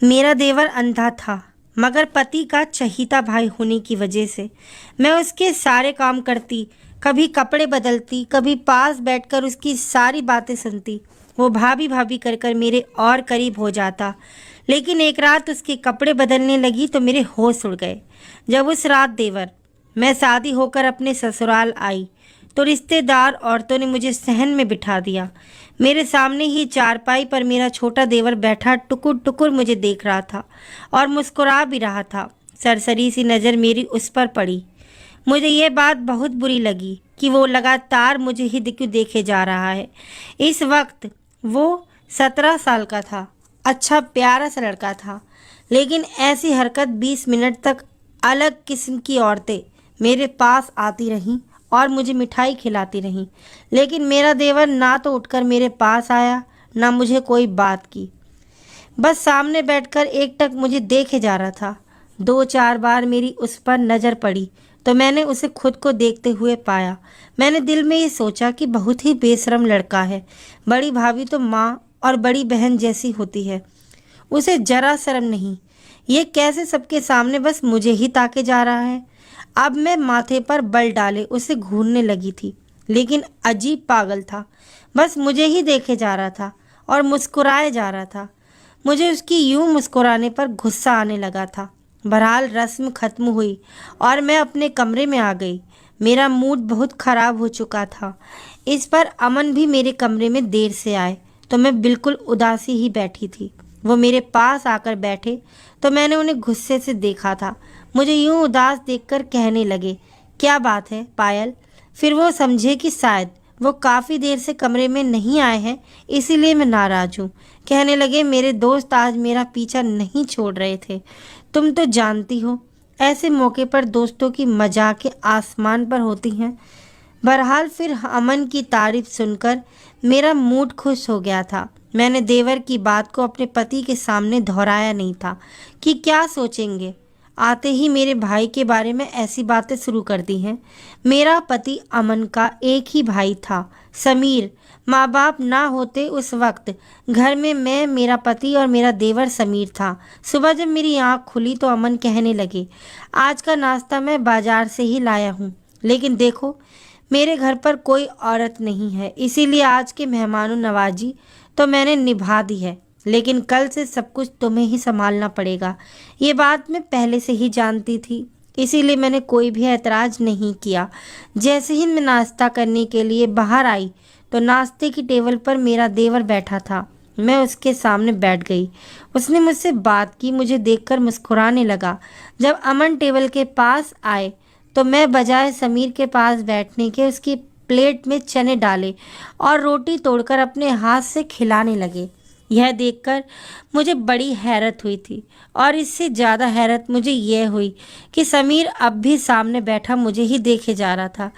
मेरा देवर अंधा था, मगर पति का चहीता भाई होने की वजह से मैं उसके सारे काम करती, कभी कपड़े बदलती, कभी पास बैठकर उसकी सारी बातें सुनती। वो भाभी भाभी कर कर मेरे और करीब हो जाता। लेकिन एक रात उसके कपड़े बदलने लगी तो मेरे होश उड़ गए। जब उस रात देवर मैं शादी होकर अपने ससुराल आई तो रिश्तेदार औरतों ने मुझे सहन में बिठा दिया। मेरे सामने ही चारपाई पर मेरा छोटा देवर बैठा टुकुर टुकुर मुझे देख रहा था और मुस्कुरा भी रहा था। सरसरी सी नज़र मेरी उस पर पड़ी। मुझे ये बात बहुत बुरी लगी कि वो लगातार मुझे ही क्यों देखे जा रहा है। इस वक्त वो 17 साल का था, अच्छा प्यारा सा लड़का था। लेकिन ऐसी हरकत 20 मिनट तक अलग किस्म की औरतें मेरे पास आती रहीं और मुझे मिठाई खिलाती रहीं, लेकिन मेरा देवर ना तो उठकर मेरे पास आया, ना मुझे कोई बात की। बस सामने बैठकर एकटक मुझे देखे जा रहा था। 2-4 बार मेरी उस पर नज़र पड़ी तो मैंने उसे खुद को देखते हुए पाया। मैंने दिल में ये सोचा कि बहुत ही बेशरम लड़का है। बड़ी भाभी तो माँ और बड़ी बहन जैसी होती है, उसे जरा शर्म नहीं। ये कैसे सबके सामने बस मुझे ही ताके जा रहा है। अब मैं माथे पर बल डाले उसे घूरने लगी थी, लेकिन अजीब पागल था, बस मुझे ही देखे जा रहा था और मुस्कुराए जा रहा था। मुझे उसकी यूं मुस्कुराने पर गुस्सा आने लगा था। बहरहाल रस्म खत्म हुई और मैं अपने कमरे में आ गई। मेरा मूड बहुत ख़राब हो चुका था। इस पर अमन भी मेरे कमरे में देर से आए तो मैं बिल्कुल उदासी ही बैठी थी। वो मेरे पास आकर बैठे तो मैंने उन्हें गुस्से से देखा था। मुझे यूं उदास देखकर कहने लगे, क्या बात है पायल? फिर वो समझे कि शायद वो काफ़ी देर से कमरे में नहीं आए हैं, इसीलिए मैं नाराज़ हूँ। कहने लगे, मेरे दोस्त आज मेरा पीछा नहीं छोड़ रहे थे। तुम तो जानती हो ऐसे मौके पर दोस्तों की मजाकें आसमान पर होती हैं। बहरहाल फिर अमन की तारीफ सुनकर मेरा मूड खुश हो गया था। मैंने देवर की बात को अपने पति के सामने दोहराया नहीं था कि क्या सोचेंगे। आते ही मेरे भाई के बारे में ऐसी बातें शुरू कर दी हैं। मेरा पति अमन का एक ही भाई था, समीर। माँ बाप ना होते उस वक्त घर में मैं, मेरा पति और मेरा देवर समीर था। सुबह जब मेरी आँख खुली तो अमन कहने लगे, आज का नाश्ता मैं बाजार से ही लाया हूँ, लेकिन देखो मेरे घर पर कोई औरत नहीं है, इसीलिए आज के मेहमानों नवाजी तो मैंने निभा दी है, लेकिन कल से सब कुछ तुम्हें ही संभालना पड़ेगा। ये बात मैं पहले से ही जानती थी, इसीलिए मैंने कोई भी ऐतराज़ नहीं किया। जैसे ही मैं नाश्ता करने के लिए बाहर आई तो नाश्ते की टेबल पर मेरा देवर बैठा था। मैं उसके सामने बैठ गई। उसने मुझसे बात की, मुझे देखकर मुस्कुराने लगा। जब अमन टेबल के पास आए तो मैं बजाय समीर के पास बैठने के उसकी प्लेट में चने डाले और रोटी तोड़कर अपने हाथ से खिलाने लगे। यह देखकर मुझे बड़ी हैरत हुई थी और इससे ज़्यादा हैरत मुझे यह हुई कि समीर अब भी सामने बैठा मुझे ही देखे जा रहा था।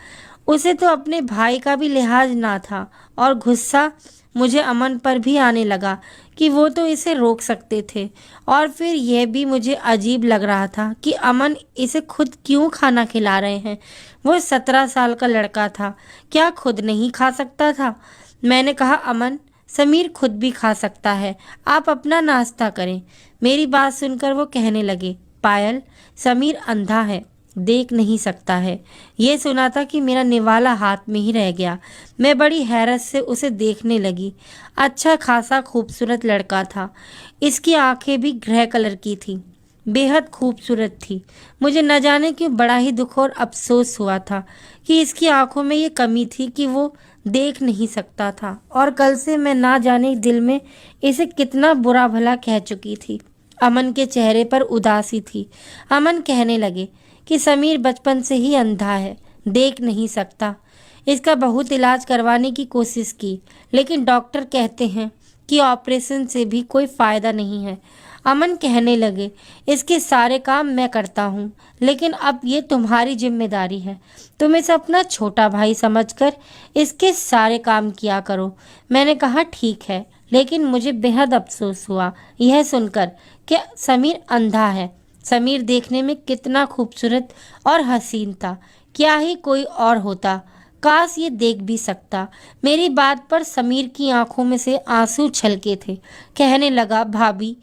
उसे तो अपने भाई का भी लिहाज ना था और गुस्सा मुझे अमन पर भी आने लगा कि वो तो इसे रोक सकते थे। और फिर यह भी मुझे अजीब लग रहा था कि अमन इसे खुद क्यों खाना खिला रहे हैं। वो 17 साल का लड़का था, क्या खुद नहीं खा सकता था? मैंने कहा, अमन, समीर खुद भी खा सकता है, आप अपना नाश्ता करें। मेरी बात सुनकर वो कहने लगे, पायल, समीर अंधा है, देख नहीं सकता है। ये सुना था कि मेरा निवाला हाथ में ही रह गया। मैं बड़ी हैरत से उसे देखने लगी। अच्छा खासा खूबसूरत लड़का था। इसकी आंखें भी ग्रे कलर की थी, बेहद खूबसूरत थी। मुझे न जाने क्यों बड़ा ही दुख और अफसोस हुआ था कि इसकी आंखों में ये कमी थी कि वो देख नहीं सकता था, और कल से मैं ना जाने दिल में इसे कितना बुरा भला कह चुकी थी। अमन के चेहरे पर उदासी थी। अमन कहने लगे कि समीर बचपन से ही अंधा है, देख नहीं सकता। इसका बहुत इलाज करवाने की कोशिश की, लेकिन डॉक्टर कहते हैं कि ऑपरेशन से भी कोई फ़ायदा नहीं है। अमन कहने लगे, इसके सारे काम मैं करता हूँ, लेकिन अब ये तुम्हारी जिम्मेदारी है। तुम इसे अपना छोटा भाई समझकर इसके सारे काम किया करो। मैंने कहा, ठीक है, लेकिन मुझे बेहद अफसोस हुआ यह सुनकर कि समीर अंधा है। समीर देखने में कितना खूबसूरत और हसीन था, क्या ही कोई और होता, काश ये देख भी सकता। मेरी बात पर समीर की आंखों में से आंसू छलके थे। कहने लगा, भाभी,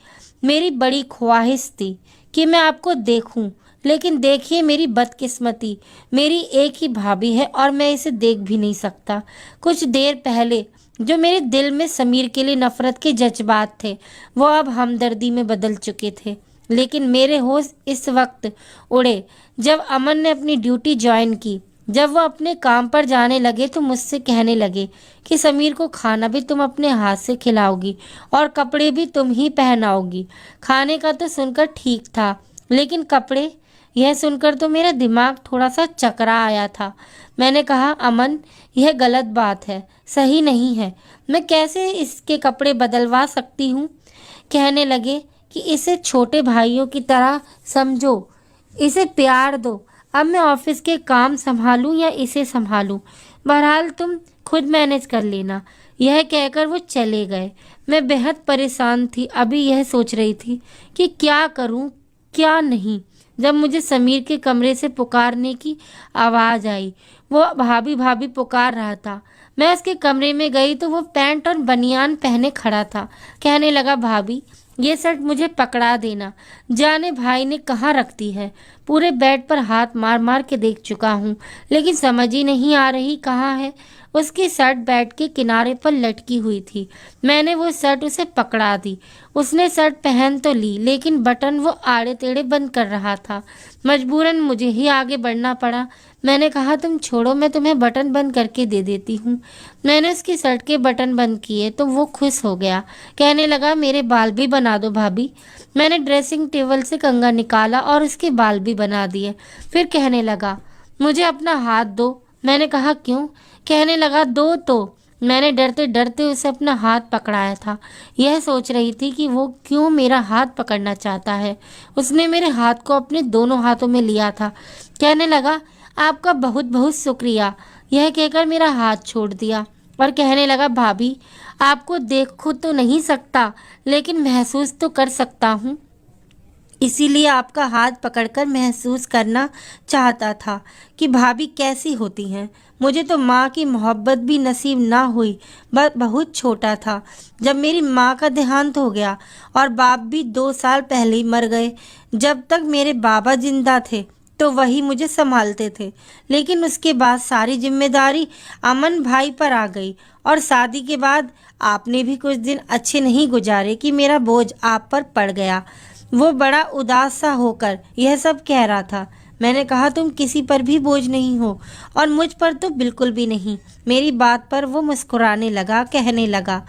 मेरी बड़ी ख्वाहिश थी कि मैं आपको देखूं, लेकिन देखिए मेरी बदकिस्मती, मेरी एक ही भाभी है और मैं इसे देख भी नहीं सकता। कुछ देर पहले जो मेरे दिल में समीर के लिए नफरत के जज्बात थे, वो अब हमदर्दी में बदल चुके थे। लेकिन मेरे होश इस वक्त उड़े जब अमन ने अपनी ड्यूटी ज्वाइन की। जब वो अपने काम पर जाने लगे तो मुझसे कहने लगे कि समीर को खाना भी तुम अपने हाथ से खिलाओगी और कपड़े भी तुम ही पहनाओगी। खाने का तो सुनकर ठीक था, लेकिन कपड़े, यह सुनकर तो मेरा दिमाग थोड़ा सा चकरा आया था। मैंने कहा, अमन, यह गलत बात है, सही नहीं है। मैं कैसे इसके कपड़े बदलवा सकती हूँ? कहने लगे कि इसे छोटे भाइयों की तरह समझो, इसे प्यार दो। अब मैं ऑफिस के काम संभालूं या इसे संभालूं, बहरहाल तुम खुद मैनेज कर लेना। यह कहकर वो चले गए। मैं बेहद परेशान थी। अभी यह सोच रही थी कि क्या करूं क्या नहीं, जब मुझे समीर के कमरे से पुकारने की आवाज़ आई। वो भाभी भाभी पुकार रहा था। मैं उसके कमरे में गई तो वो पैंट और बनियान पहने खड़ा था। कहने लगा, भाभी, ये शर्ट मुझे पकड़ा देना। जाने भाई ने कहाँ रख दी है। पूरे बेड पर हाथ मार मार के देख चुका हूँ, लेकिन समझ ही नहीं आ रही कहाँ है। उसकी शर्ट बेड के किनारे पर लटकी हुई थी। मैंने वो शर्ट उसे पकड़ा दी। उसने शर्ट पहन तो ली, लेकिन बटन वो आड़े टेढ़े बंद कर रहा था। मजबूरन मुझे ही आगे बढ़ना पड़ा। मैंने कहा, तुम छोड़ो, मैं तुम्हें बटन बंद करके दे देती हूँ। मैंने उसकी शर्ट के बटन बंद किए तो वो खुश हो गया। कहने लगा, मेरे बाल भी बना दो भाभी। मैंने ड्रेसिंग टेबल से कंघा निकाला और उसके बाल भी बना दिए। फिर कहने लगा, मुझे अपना हाथ दो। मैंने कहा, क्यों? कहने लगा, दो तो। मैंने डरते डरते उसे अपना हाथ पकड़ाया था। यह सोच रही थी कि वो क्यों मेरा हाथ पकड़ना चाहता है। उसने मेरे हाथ को अपने दोनों हाथों में लिया था। कहने लगा, आपका बहुत बहुत शुक्रिया। यह कहकर मेरा हाथ छोड़ दिया और कहने लगा, भाभी, आपको देख तो नहीं सकता, लेकिन महसूस तो कर सकता हूँ, इसीलिए आपका हाथ पकड़कर महसूस करना चाहता था कि भाभी कैसी होती हैं। मुझे तो माँ की मोहब्बत भी नसीब ना हुई। बहुत छोटा था जब मेरी माँ का देहांत हो गया और बाप भी 2 साल पहले ही मर गए। जब तक मेरे बाबा जिंदा थे तो वही मुझे संभालते थे, लेकिन उसके बाद सारी जिम्मेदारी अमन भाई पर आ गई और शादी के बाद आपने भी कुछ दिन अच्छे नहीं गुजारे कि मेरा बोझ आप पर पड़ गया। वो बड़ा उदास सा होकर यह सब कह रहा था। मैंने कहा, तुम किसी पर भी बोझ नहीं हो और मुझ पर तो बिल्कुल भी नहीं। मेरी बात पर वो मुस्कुराने लगा। कहने लगा,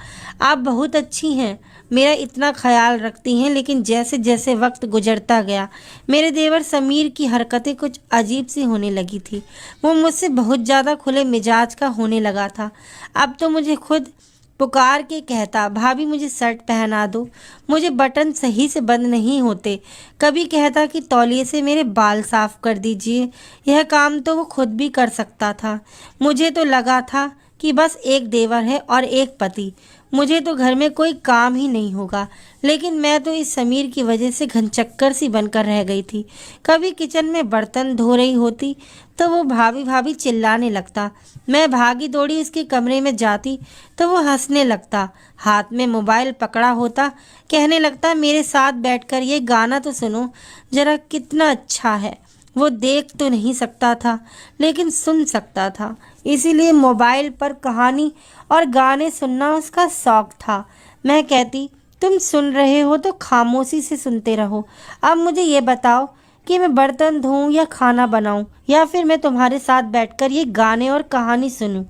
आप बहुत अच्छी हैं, मेरा इतना ख्याल रखती हैं, लेकिन जैसे जैसे वक्त गुजरता गया मेरे देवर समीर की हरकतें कुछ अजीब सी होने लगी थी। वो मुझसे बहुत ज़्यादा खुले मिजाज का होने लगा था। अब तो मुझे खुद पुकार के कहता, भाभी मुझे शर्ट पहना दो, मुझे बटन सही से बंद नहीं होते। कभी कहता कि तौलिए से मेरे बाल साफ कर दीजिए। यह काम तो वो खुद भी कर सकता था। मुझे तो लगा था कि बस एक देवर है और एक पति, मुझे तो घर में कोई काम ही नहीं होगा। लेकिन मैं तो इस समीर की वजह से घनचक्कर सी बनकर रह गई थी। कभी किचन में बर्तन धो रही होती तो वो भाभी भाभी चिल्लाने लगता। मैं भागी दौड़ी उसके कमरे में जाती तो वो हंसने लगता। हाथ में मोबाइल पकड़ा होता। कहने लगता, मेरे साथ बैठकर ये गाना तो सुनो जरा, कितना अच्छा है। वो देख तो नहीं सकता था, लेकिन सुन सकता था, इसीलिए मोबाइल पर कहानी और गाने सुनना उसका शौक था। मैं कहती, तुम सुन रहे हो तो खामोशी से सुनते रहो। अब मुझे ये बताओ कि मैं बर्तन धोऊं या खाना बनाऊं, या फिर मैं तुम्हारे साथ बैठकर ये गाने और कहानी सुनूं।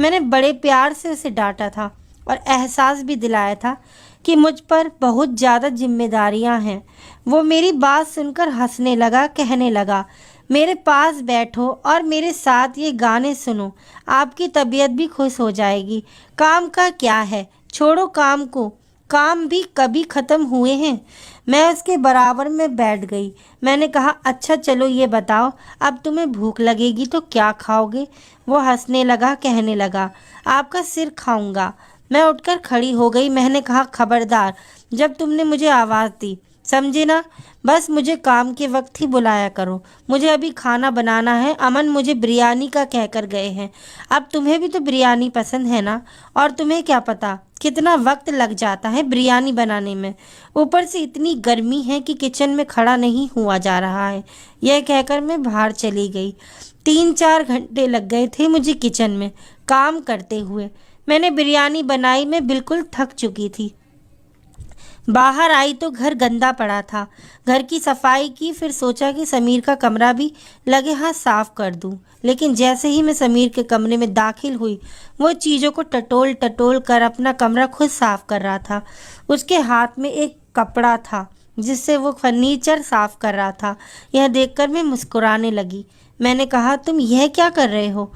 मैंने बड़े प्यार से उसे डांटा था और एहसास भी दिलाया था कि मुझ पर बहुत ज़्यादा जिम्मेदारियां हैं। वो मेरी बात सुनकर हंसने लगा। कहने लगा, मेरे पास बैठो और मेरे साथ ये गाने सुनो, आपकी तबीयत भी खुश हो जाएगी। काम का क्या है, छोड़ो काम को, काम भी कभी ख़त्म हुए हैं। मैं उसके बराबर में बैठ गई। मैंने कहा, अच्छा चलो ये बताओ, अब तुम्हें भूख लगेगी तो क्या खाओगे? वो हंसने लगा। कहने लगा, आपका सिर खाऊंगा। मैं उठकर खड़ी हो गई। मैंने कहा, खबरदार जब तुमने मुझे आवाज़ दी, समझे ना? बस मुझे काम के वक्त ही बुलाया करो। मुझे अभी खाना बनाना है। अमन मुझे बिरयानी का कहकर गए हैं। अब तुम्हें भी तो बिरयानी पसंद है ना? और तुम्हें क्या पता कितना वक्त लग जाता है बिरयानी बनाने में। ऊपर से इतनी गर्मी है कि किचन में खड़ा नहीं हुआ जा रहा है। यह कहकर मैं बाहर चली गई। 3-4 घंटे लग गए थे मुझे किचन में काम करते हुए। मैंने बिरयानी बनाई, मैं बिल्कुल थक चुकी थी। बाहर आई तो घर गंदा पड़ा था। घर की सफाई की, फिर सोचा कि समीर का कमरा भी लगे हाथ साफ कर दूं। लेकिन जैसे ही मैं समीर के कमरे में दाखिल हुई, वो चीज़ों को टटोल टटोल कर अपना कमरा खुद साफ कर रहा था। उसके हाथ में एक कपड़ा था जिससे वो फर्नीचर साफ कर रहा था। यह देखकर मैं मुस्कुराने लगी। मैंने कहा, तुम यह क्या कर रहे हो?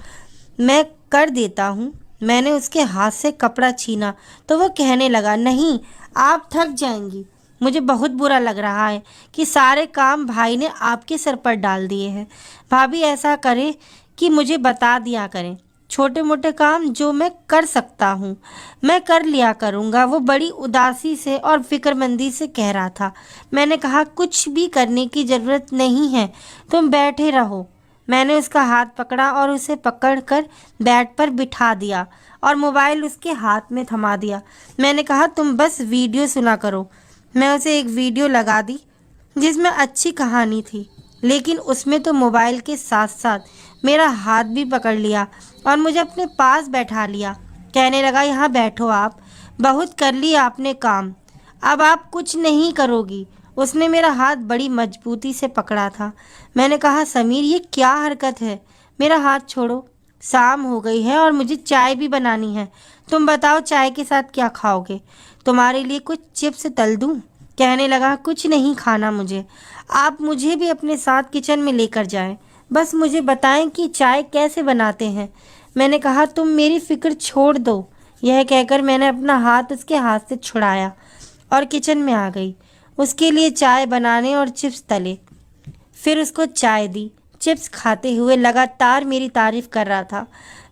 मैं कर देता हूँ। मैंने उसके हाथ से कपड़ा छीना तो वो कहने लगा, नहीं, आप थक जाएंगी। मुझे बहुत बुरा लग रहा है कि सारे काम भाई ने आपके सर पर डाल दिए हैं। भाभी ऐसा करे कि मुझे बता दिया करें। छोटे मोटे काम जो मैं कर सकता हूँ मैं कर लिया करूँगा। वो बड़ी उदासी से और फिक्रमंदी से कह रहा था। मैंने कहा, कुछ भी करने की ज़रूरत नहीं है, तुम बैठे रहो। मैंने उसका हाथ पकड़ा और उसे पकड़कर बेड पर बिठा दिया और मोबाइल उसके हाथ में थमा दिया। मैंने कहा, तुम बस वीडियो सुना करो। मैं उसे एक वीडियो लगा दी जिसमें अच्छी कहानी थी, लेकिन उसमें तो मोबाइल के साथ साथ मेरा हाथ भी पकड़ लिया और मुझे अपने पास बैठा लिया। कहने लगा, यहाँ बैठो, आप बहुत कर लिया आपने काम, अब आप कुछ नहीं करोगी। उसने मेरा हाथ बड़ी मजबूती से पकड़ा था। मैंने कहा, समीर, ये क्या हरकत है? मेरा हाथ छोड़ो। शाम हो गई है और मुझे चाय भी बनानी है। तुम बताओ, चाय के साथ क्या खाओगे? तुम्हारे लिए कुछ चिप्स तल दूं? कहने लगा, कुछ नहीं खाना मुझे। आप मुझे भी अपने साथ किचन में लेकर जाएं। बस मुझे बताएं कि चाय कैसे बनाते हैं। मैंने कहा, तुम मेरी फिक्र छोड़ दो। यह कहकर मैंने अपना हाथ उसके हाथ से छुड़ाया और किचन में आ गई। उसके लिए चाय बनाने और चिप्स तले, फिर उसको चाय दी। चिप्स खाते हुए लगातार मेरी तारीफ कर रहा था।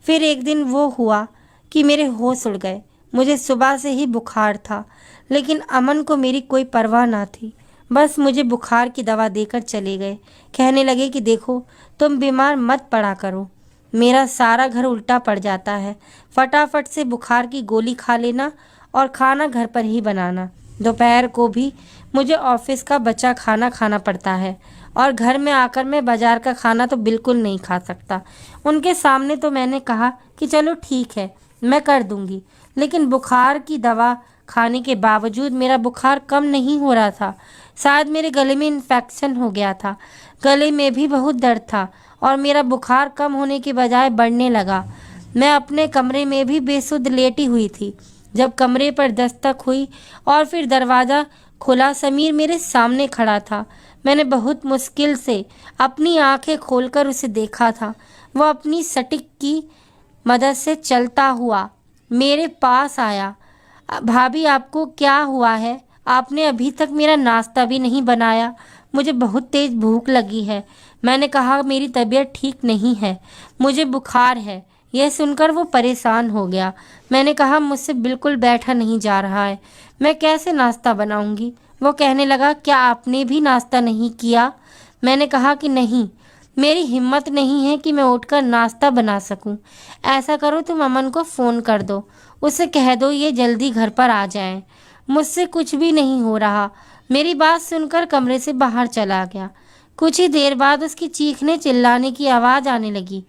फिर एक दिन वो हुआ कि मेरे होश उड़ गए। मुझे सुबह से ही बुखार था, लेकिन अमन को मेरी कोई परवाह ना थी। बस मुझे बुखार की दवा देकर चले गए। कहने लगे कि देखो, तुम बीमार मत पड़ा करो, मेरा सारा घर उल्टा पड़ जाता है। फटाफट से बुखार की गोली खा लेना और खाना घर पर ही बनाना। दोपहर को भी मुझे ऑफिस का बचा खाना खाना पड़ता है और घर में आकर मैं बाजार का खाना तो बिल्कुल नहीं खा सकता। उनके सामने तो मैंने कहा कि चलो ठीक है, मैं कर दूंगी, लेकिन बुखार की दवा खाने के बावजूद मेरा बुखार कम नहीं हो रहा था। शायद मेरे गले में इन्फेक्शन हो गया था। गले में भी बहुत दर्द था और मेरा बुखार कम होने के बजाय बढ़ने लगा। मैं अपने कमरे में भी बेसुध लेटी हुई थी जब कमरे पर दस्तक हुई और फिर दरवाज़ा खुला। समीर मेरे सामने खड़ा था। मैंने बहुत मुश्किल से अपनी आंखें खोलकर उसे देखा था। वह अपनी सटिक की मदद से चलता हुआ मेरे पास आया। भाभी, आपको क्या हुआ है? आपने अभी तक मेरा नाश्ता भी नहीं बनाया। मुझे बहुत तेज़ भूख लगी है। मैंने कहा, मेरी तबीयत ठीक नहीं है, मुझे बुखार है। यह सुनकर वो परेशान हो गया। मैंने कहा, मुझसे बिल्कुल बैठा नहीं जा रहा है, मैं कैसे नाश्ता बनाऊंगी? वो कहने लगा, क्या आपने भी नाश्ता नहीं किया? मैंने कहा कि नहीं, मेरी हिम्मत नहीं है कि मैं उठकर नाश्ता बना सकूं। ऐसा करो, तुम अमन को फ़ोन कर दो, उससे कह दो ये जल्दी घर पर आ जाए। मुझसे कुछ भी नहीं हो रहा। मेरी बात सुनकर कमरे से बाहर चला गया। कुछ ही देर बाद उसकी चीखने चिल्लाने की आवाज़ आने लगी।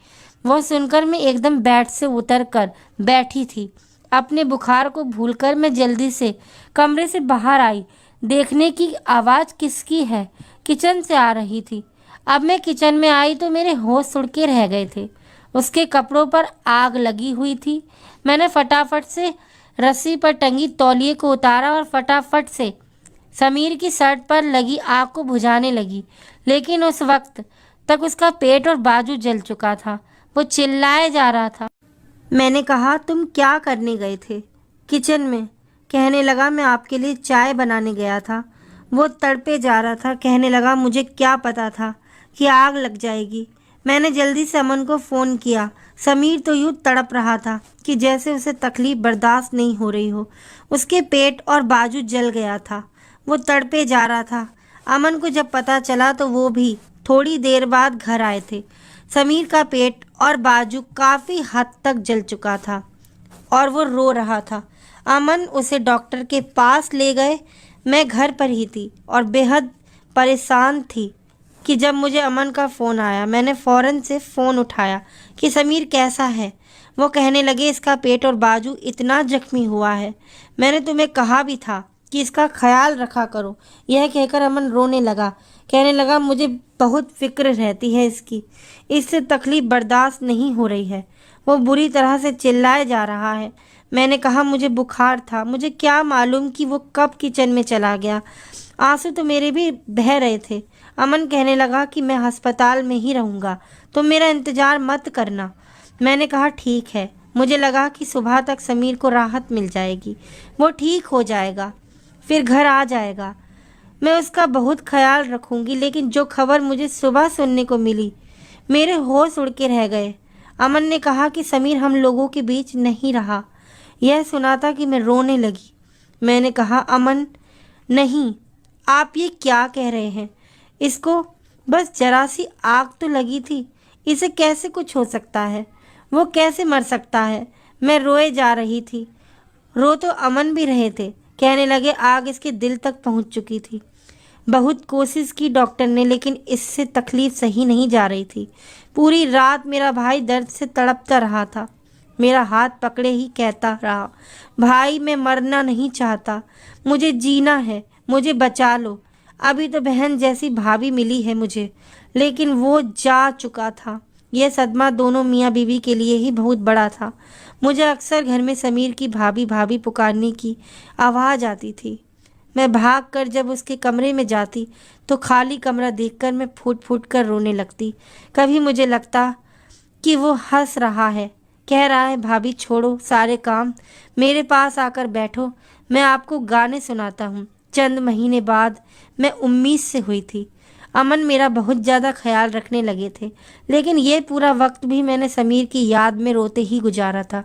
वह सुनकर मैं एकदम बेड से उतरकर बैठी थी। अपने बुखार को भूलकर मैं जल्दी से कमरे से बाहर आई, देखने की आवाज़ किसकी है। किचन से आ रही थी। अब मैं किचन में आई तो मेरे होश उड़ के रह गए थे। उसके कपड़ों पर आग लगी हुई थी। मैंने फटाफट से रस्सी पर टंगी तौलिए को उतारा और फटाफट से समीर की शर्ट पर लगी आग को बुझाने लगी, लेकिन उस वक्त तक उसका पेट और बाजू जल चुका था। वो चिल्लाए जा रहा था। मैंने कहा, तुम क्या करने गए थे किचन में? कहने लगा, मैं आपके लिए चाय बनाने गया था। वो तड़पे जा रहा था। कहने लगा, मुझे क्या पता था कि आग लग जाएगी। मैंने जल्दी से अमन को फ़ोन किया। समीर तो यूँ तड़प रहा था कि जैसे उसे तकलीफ़ बर्दाश्त नहीं हो रही हो। उसके पेट और बाजू जल गया था, वो तड़पे जा रहा था। अमन को जब पता चला तो वो भी थोड़ी देर बाद घर आए थे। समीर का पेट और बाजू काफ़ी हद तक जल चुका था और वो रो रहा था। अमन उसे डॉक्टर के पास ले गए। मैं घर पर ही थी और बेहद परेशान थी कि जब मुझे अमन का फ़ोन आया। मैंने फ़ौरन से फ़ोन उठाया कि समीर कैसा है। वो कहने लगे इसका पेट और बाजू इतना जख्मी हुआ है, मैंने तुम्हें कहा भी था कि इसका ख्याल रखा करो। यह कहकर अमन रोने लगा, कहने लगा मुझे बहुत फिक्र रहती है इसकी, इससे तकलीफ़ बर्दाश्त नहीं हो रही है। वो बुरी तरह से चिल्लाए जा रहा है। मैंने कहा मुझे बुखार था, मुझे क्या मालूम कि वो कब किचन में चला गया। आंसू तो मेरे भी बह रहे थे। अमन कहने लगा कि मैं अस्पताल में ही रहूँगा, तुम मेरा इंतज़ार मत करना। मैंने कहा ठीक है। मुझे लगा कि सुबह तक समीर को राहत मिल जाएगी, वो ठीक हो जाएगा, फिर घर आ जाएगा। मैं उसका बहुत ख्याल रखूँगी। लेकिन जो खबर मुझे सुबह सुनने को मिली, मेरे होश उड़ के रह गए। अमन ने कहा कि समीर हम लोगों के बीच नहीं रहा। यह सुना था कि मैं रोने लगी। मैंने कहा अमन नहीं, आप ये क्या कह रहे हैं? इसको बस जरा सी आग तो लगी थी, इसे कैसे कुछ हो सकता है? वो कैसे मर सकता है? मैं रोए जा रही थी। रो तो अमन भी रहे थे। कहने लगे आग इसके दिल तक पहुंच चुकी थी। बहुत कोशिश की डॉक्टर ने, लेकिन इससे तकलीफ सही नहीं जा रही थी। पूरी रात मेरा भाई दर्द से तड़पता रहा था। मेरा हाथ पकड़े ही कहता रहा, भाई मैं मरना नहीं चाहता, मुझे जीना है, मुझे बचा लो। अभी तो बहन जैसी भाभी मिली है मुझे, लेकिन वो जा चुका था। यह सदमा दोनों मियाँ बीवी के लिए ही बहुत बड़ा था। मुझे अक्सर घर में समीर की भाभी भाभी पुकारने की आवाज़ आती थी। मैं भागकर जब उसके कमरे में जाती तो खाली कमरा देखकर मैं फूट फूट कर रोने लगती। कभी मुझे लगता कि वो हंस रहा है, कह रहा है भाभी छोड़ो सारे काम, मेरे पास आकर बैठो, मैं आपको गाने सुनाता हूँ। चंद महीने बाद मैं 19 से हुई थी। अमन मेरा बहुत ज़्यादा ख्याल रखने लगे थे, लेकिन ये पूरा वक्त भी मैंने समीर की याद में रोते ही गुजारा था।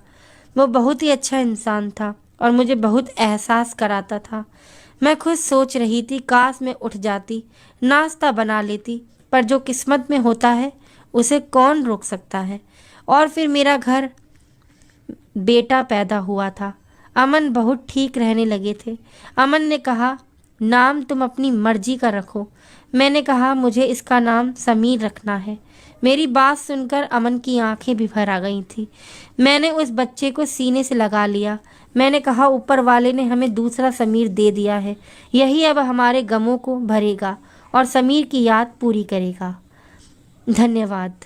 वो बहुत ही अच्छा इंसान था और मुझे बहुत एहसास कराता था। मैं खुद सोच रही थी काश मैं उठ जाती, नाश्ता बना लेती, पर जो किस्मत में होता है उसे कौन रोक सकता है। और फिर मेरा घर बेटा पैदा हुआ था। अमन बहुत ठीक रहने लगे थे। अमन ने कहा नाम तुम अपनी मर्जी का रखो। मैंने कहा मुझे इसका नाम समीर रखना है। मेरी बात सुनकर अमन की आंखें भी भर आ गई थी। मैंने उस बच्चे को सीने से लगा लिया। मैंने कहा ऊपर वाले ने हमें दूसरा समीर दे दिया है, यही अब हमारे गमों को भरेगा और समीर की याद पूरी करेगा। धन्यवाद।